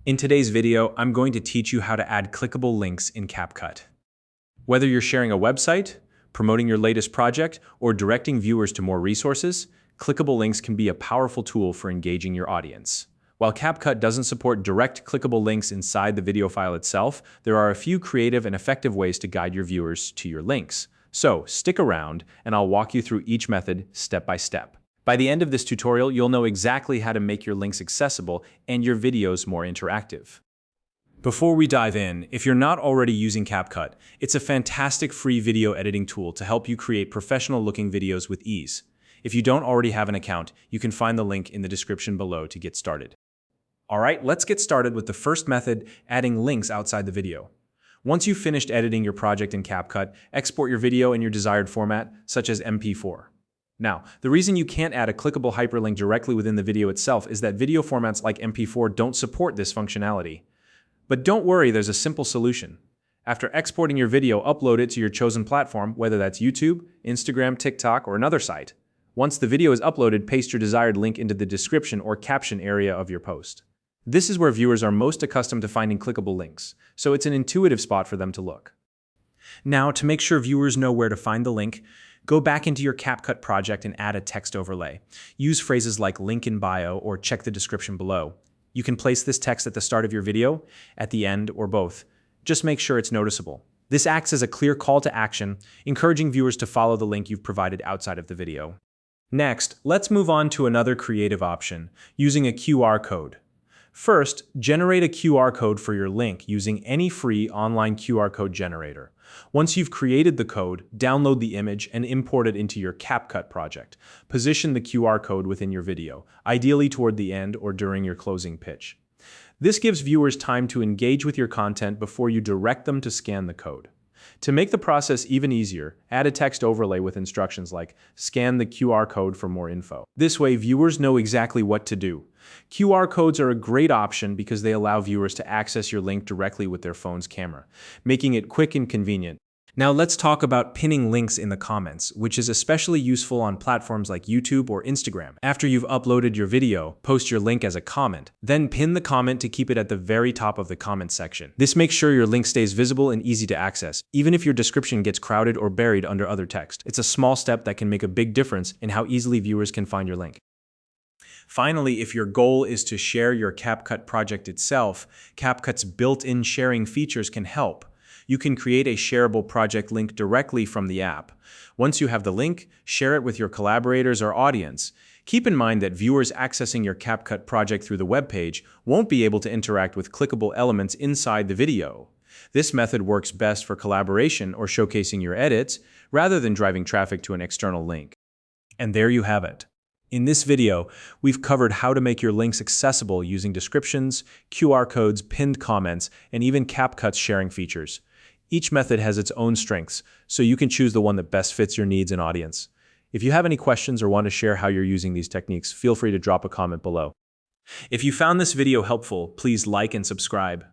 In today's video, I'm going to teach you how to add clickable links in CapCut. Whether you're sharing a website, promoting your latest project, or directing viewers to more resources, clickable links can be a powerful tool for engaging your audience. While CapCut doesn't support direct clickable links inside the video file itself, there are a few creative and effective ways to guide your viewers to your links. So stick around, and I'll walk you through each method step by step. By the end of this tutorial, you'll know exactly how to make your links accessible and your videos more interactive. Before we dive in, if you're not already using CapCut, it's a fantastic free video editing tool to help you create professional-looking videos with ease. If you don't already have an account, you can find the link in the description below to get started. Alright, let's get started with the first method, adding links outside the video. Once you've finished editing your project in CapCut, export your video in your desired format, such as MP4. Now, the reason you can't add a clickable hyperlink directly within the video itself is that video formats like MP4 don't support this functionality. But don't worry, there's a simple solution. After exporting your video, upload it to your chosen platform, whether that's YouTube, Instagram, TikTok, or another site. Once the video is uploaded, paste your desired link into the description or caption area of your post. This is where viewers are most accustomed to finding clickable links, so it's an intuitive spot for them to look. Now, to make sure viewers know where to find the link, go back into your CapCut project and add a text overlay. Use phrases like link in bio or check the description below. You can place this text at the start of your video, at the end, or both. Just make sure it's noticeable. This acts as a clear call to action, encouraging viewers to follow the link you've provided outside of the video. Next, let's move on to another creative option, using a QR code. First, generate a QR code for your link using any free online QR code generator. Once you've created the code, download the image and import it into your CapCut project. Position the QR code within your video, ideally toward the end or during your closing pitch. This gives viewers time to engage with your content before you direct them to scan the code. To make the process even easier, add a text overlay with instructions like, scan the QR code for more info. This way, viewers know exactly what to do. QR codes are a great option because they allow viewers to access your link directly with their phone's camera, making it quick and convenient. Now let's talk about pinning links in the comments, which is especially useful on platforms like YouTube or Instagram. After you've uploaded your video, post your link as a comment, then pin the comment to keep it at the very top of the comment section. This makes sure your link stays visible and easy to access, even if your description gets crowded or buried under other text. It's a small step that can make a big difference in how easily viewers can find your link. Finally, if your goal is to share your CapCut project itself, CapCut's built-in sharing features can help. You can create a shareable project link directly from the app. Once you have the link, share it with your collaborators or audience. Keep in mind that viewers accessing your CapCut project through the web page won't be able to interact with clickable elements inside the video. This method works best for collaboration or showcasing your edits, rather than driving traffic to an external link. And there you have it. In this video, we've covered how to make your links accessible using descriptions, QR codes, pinned comments, and even CapCut's sharing features. Each method has its own strengths, so you can choose the one that best fits your needs and audience. If you have any questions or want to share how you're using these techniques, feel free to drop a comment below. If you found this video helpful, please like and subscribe.